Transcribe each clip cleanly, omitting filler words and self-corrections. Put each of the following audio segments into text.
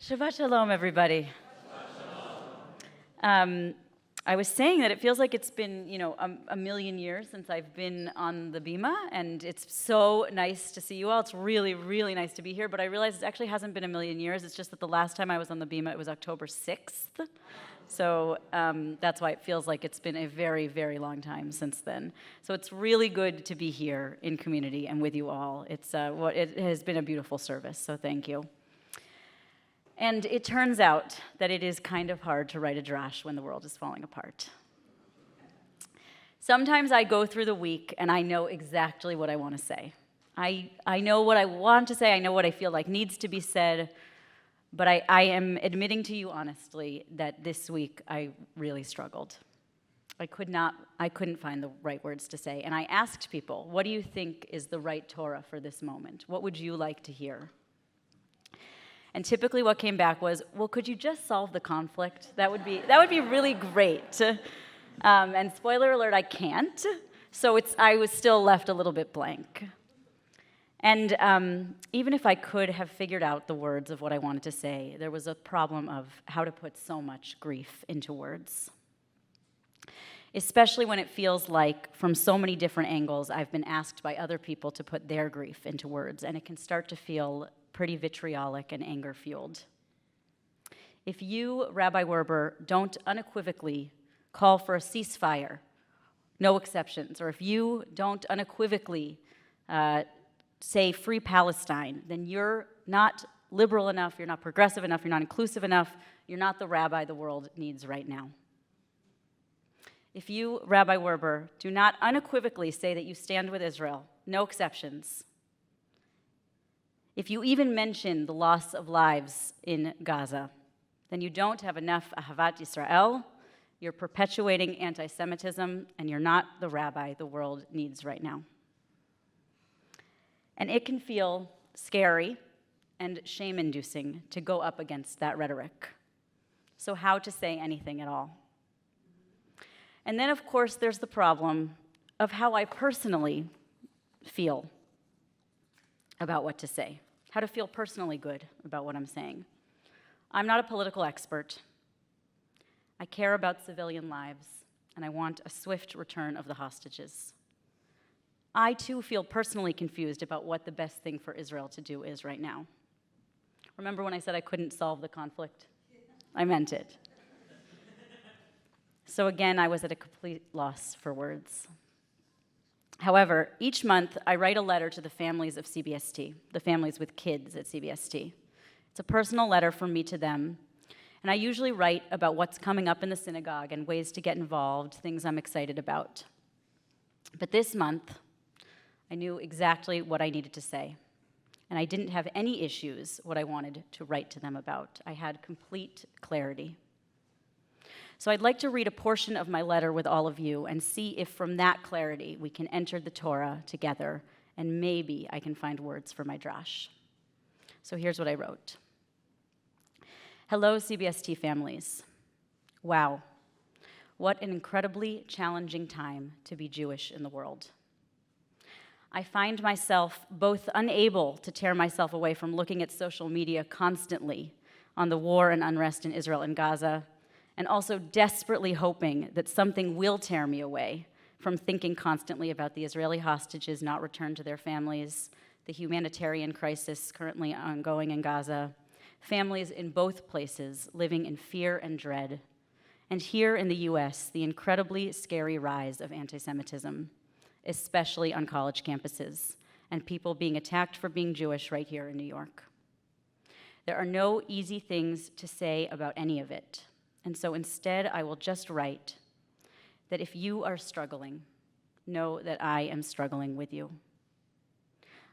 Shabbat shalom, everybody. I was saying that it feels like it's been, a million years since I've been on the bima, and it's so nice to see you all. It's really, really nice to be here, but I realize it actually hasn't been a million years. It's just that the last time I was on the bima, it was October 6th. So that's why it feels like it's been a very, very long time since then. So it's really good to be here in community and with you all. It has been a beautiful service, so thank you. And it turns out that it is kind of hard to write a drash when the world is falling apart. Sometimes I go through the week and I know exactly what I want to say. I know what I want to say, I know what I feel like needs to be said, but I am admitting to you honestly that this week I really struggled. I couldn't find the right words to say, and I asked people, what do you think is the right Torah for this moment? What would you like to hear? And typically what came back was, well, could you just solve the conflict? That would be really great. And spoiler alert, I can't. So I was still left a little bit blank. And even if I could have figured out the words of what I wanted to say, there was a problem of how to put so much grief into words. Especially when it feels like, from so many different angles, I've been asked by other people to put their grief into words, and it can start to feel pretty vitriolic and anger-fueled. If you, Rabbi Werber, don't unequivocally call for a ceasefire, no exceptions, or if you don't unequivocally say free Palestine, then you're not liberal enough, you're not progressive enough, you're not inclusive enough, you're not the rabbi the world needs right now. If you, Rabbi Werber, do not unequivocally say that you stand with Israel, no exceptions, if you even mention the loss of lives in Gaza, then you don't have enough Ahavat Israel, you're perpetuating anti-Semitism, and you're not the rabbi the world needs right now. And it can feel scary and shame-inducing to go up against that rhetoric. So how to say anything at all? And then, of course, there's the problem of how I personally feel about what to say, how to feel personally good about what I'm saying. I'm not a political expert. I care about civilian lives, and I want a swift return of the hostages. I, too, feel personally confused about what the best thing for Israel to do is right now. Remember when I said I couldn't solve the conflict? I meant it. So again, I was at a complete loss for words. However, each month I write a letter to the families of CBST, the families with kids at CBST. It's a personal letter from me to them, and I usually write about what's coming up in the synagogue and ways to get involved, things I'm excited about. But this month, I knew exactly what I needed to say, and I didn't have any issues what I wanted to write to them about. I had complete clarity. So I'd like to read a portion of my letter with all of you and see if from that clarity we can enter the Torah together, and maybe I can find words for my drash. So here's what I wrote. Hello, CBST families. Wow, what an incredibly challenging time to be Jewish in the world. I find myself both unable to tear myself away from looking at social media constantly on the war and unrest in Israel and Gaza, and also desperately hoping that something will tear me away from thinking constantly about the Israeli hostages not returned to their families, the humanitarian crisis currently ongoing in Gaza, families in both places living in fear and dread, and here in the US, the incredibly scary rise of anti-Semitism, especially on college campuses, and people being attacked for being Jewish right here in New York. There are no easy things to say about any of it. And so instead, I will just write that if you are struggling, know that I am struggling with you.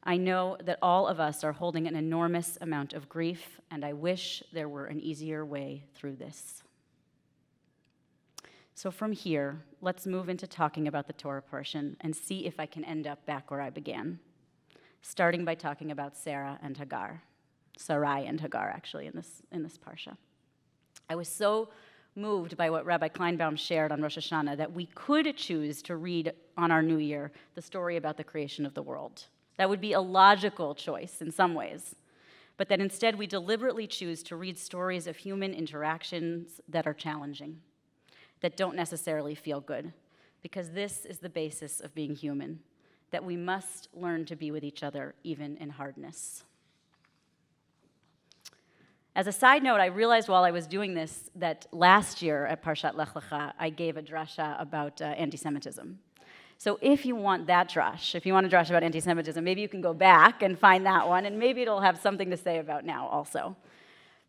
I know that all of us are holding an enormous amount of grief, and I wish there were an easier way through this. So from here, let's move into talking about the Torah portion and see if I can end up back where I began, starting by talking about Sarai and Hagar, actually, in this parsha. I was so moved by what Rabbi Kleinbaum shared on Rosh Hashanah that we could choose to read on our New Year the story about the creation of the world. That would be a logical choice in some ways. but that instead we deliberately choose to read stories of human interactions that are challenging, that don't necessarily feel good, because this is the basis of being human, that we must learn to be with each other even in hardness. As a side note, I realized while I was doing this that last year at Parshat Lech-Lecha, I gave a drashah about anti-Semitism. So if you want that drash, if you want a drash about anti-Semitism, maybe you can go back and find that one, and maybe it'll have something to say about now also.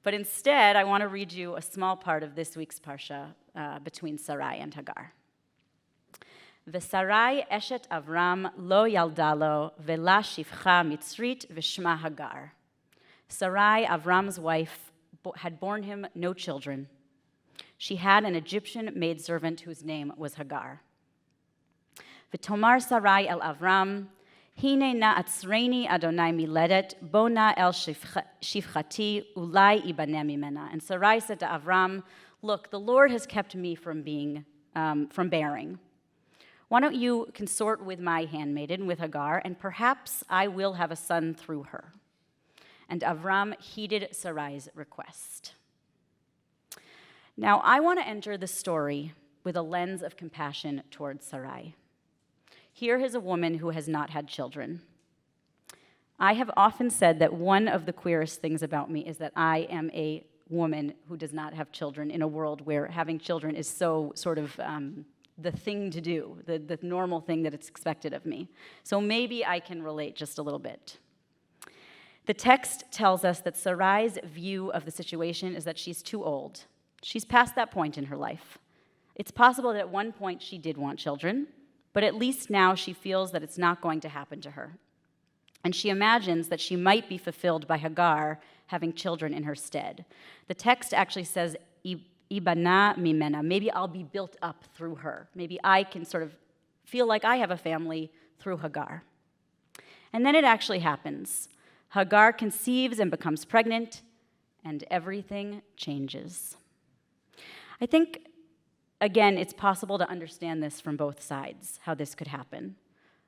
But instead, I want to read you a small part of this week's Parsha between Sarai and Hagar. V'Sarai eshet Avraham lo yalda lo vela shivcha mitzrit v'shma Hagar. Sarai, Avram's wife, had borne him no children. She had an Egyptian maidservant whose name was Hagar. V'tomar Sarai el Avram, hine na'atzreini Adonai miledet, bo na el shivchati, ulai ibaneh mimena. And Sarai said to Avram, look, the Lord has kept me from bearing. Why don't you consort with my handmaiden, with Hagar, and perhaps I will have a son through her. And Avram heeded Sarai's request. Now, I want to enter the story with a lens of compassion towards Sarai. Here is a woman who has not had children. I have often said that one of the queerest things about me is that I am a woman who does not have children in a world where having children is so sort of the thing to do, the normal thing that it's expected of me. So maybe I can relate just a little bit. The text tells us that Sarai's view of the situation is that she's too old. She's past that point in her life. It's possible that at one point she did want children, but at least now she feels that it's not going to happen to her. And she imagines that she might be fulfilled by Hagar having children in her stead. The text actually says, Ibana mimena, maybe I'll be built up through her. Maybe I can sort of feel like I have a family through Hagar. And then it actually happens. Hagar conceives and becomes pregnant, and everything changes. I think, again, it's possible to understand this from both sides, how this could happen.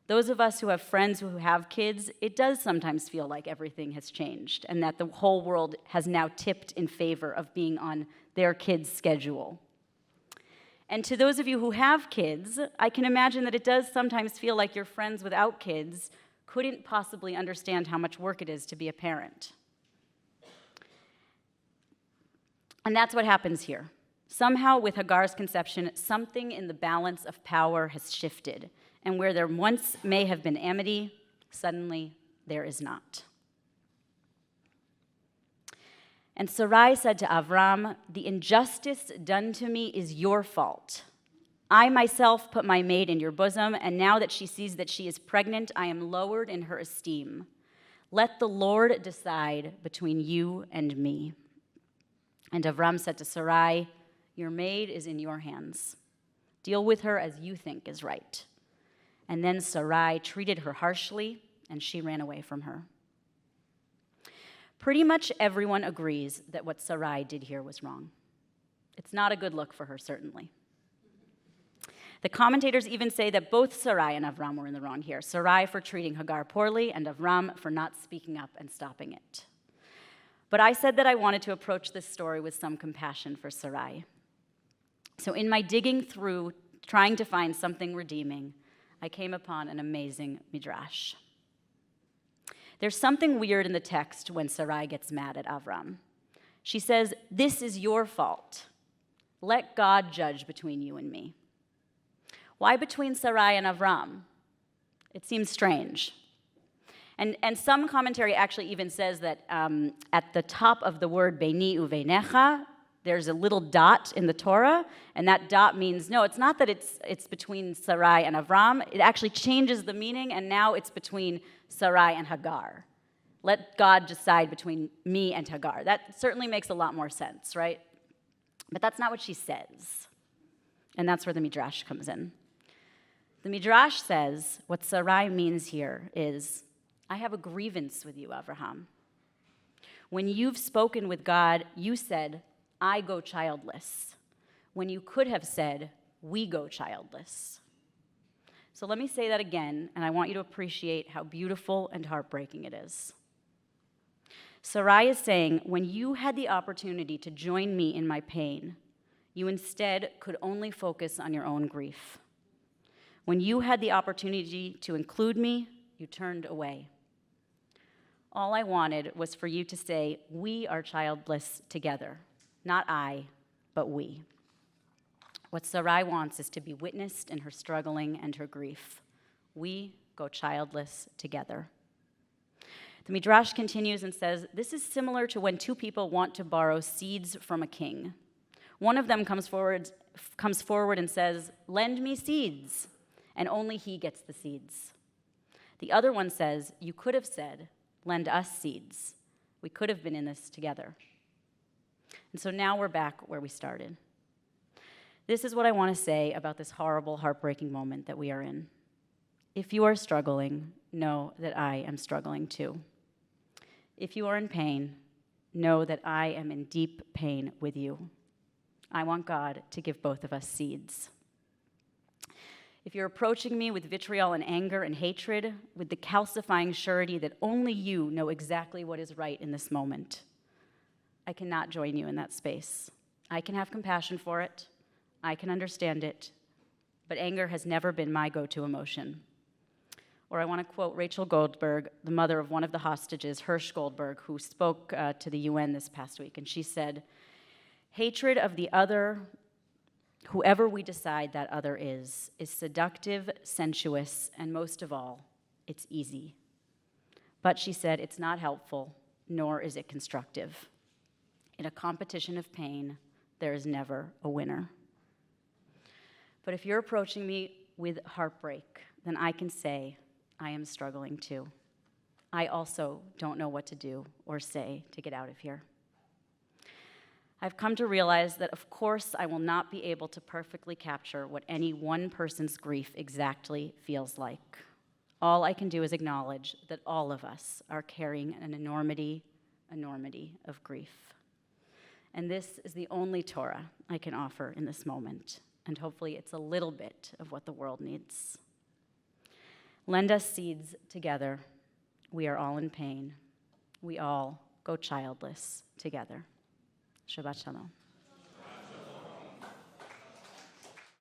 Those of us who have friends who have kids, it does sometimes feel like everything has changed and that the whole world has now tipped in favor of being on their kids' schedule. And to those of you who have kids, I can imagine that it does sometimes feel like your friends without kids couldn't possibly understand how much work it is to be a parent. And that's what happens here. Somehow, with Hagar's conception, something in the balance of power has shifted, and where there once may have been amity, suddenly there is not. And Sarai said to Avram, the injustice done to me is your fault. I myself put my maid in your bosom, and now that she sees that she is pregnant, I am lowered in her esteem. Let the Lord decide between you and me. And Avram said to Sarai, your maid is in your hands. Deal with her as you think is right. And then Sarai treated her harshly, and she ran away from her. Pretty much everyone agrees that what Sarai did here was wrong. It's not a good look for her, certainly. The commentators even say that both Sarai and Avram were in the wrong here. Sarai for treating Hagar poorly, and Avram for not speaking up and stopping it. But I said that I wanted to approach this story with some compassion for Sarai. So in my digging through, trying to find something redeeming, I came upon an amazing midrash. There's something weird in the text when Sarai gets mad at Avram. She says, this is your fault. Let God judge between you and me. Why between Sarai and Avram? It seems strange. And some commentary actually even says that at the top of the word beini uveinecha, there's a little dot in the Torah, and that dot means, no, it's not that it's between Sarai and Avram. It actually changes the meaning, and now it's between Sarai and Hagar. Let God decide between me and Hagar. That certainly makes a lot more sense, right? But that's not what she says. And that's where the midrash comes in. The midrash says what Sarai means here is, I have a grievance with you, Avraham. When you've spoken with God, you said, I go childless, when you could have said, we go childless. So let me say that again, and I want you to appreciate how beautiful and heartbreaking it is. Sarai is saying, when you had the opportunity to join me in my pain, you instead could only focus on your own grief. When you had the opportunity to include me, you turned away. All I wanted was for you to say, we are childless together. Not I, but we. What Sarai wants is to be witnessed in her struggling and her grief. We go childless together. The midrash continues and says, this is similar to when two people want to borrow seeds from a king. One of them comes forward and says, lend me seeds, and only he gets the seeds. The other one says, you could have said, lend us seeds. We could have been in this together. And so now we're back where we started. This is what I want to say about this horrible, heartbreaking moment that we are in. If you are struggling, know that I am struggling too. If you are in pain, know that I am in deep pain with you. I want God to give both of us seeds. If you're approaching me with vitriol and anger and hatred, with the calcifying surety that only you know exactly what is right in this moment, I cannot join you in that space. I can have compassion for it. I can understand it. But anger has never been my go-to emotion. Or I want to quote Rachel Goldberg, the mother of one of the hostages, Hirsch Goldberg, who spoke to the UN this past week. And she said, hatred of the other, whoever we decide that other is seductive, sensuous, and most of all, it's easy. But she said, it's not helpful, nor is it constructive. In a competition of pain, there is never a winner. But if you're approaching me with heartbreak, then I can say, I am struggling too. I also don't know what to do or say to get out of here. I've come to realize that, of course, I will not be able to perfectly capture what any one person's grief exactly feels like. All I can do is acknowledge that all of us are carrying an enormity of grief. And this is the only Torah I can offer in this moment, and hopefully it's a little bit of what the world needs. Lend us seeds together. We are all in pain. We all go childless together. Shabbat Shalom.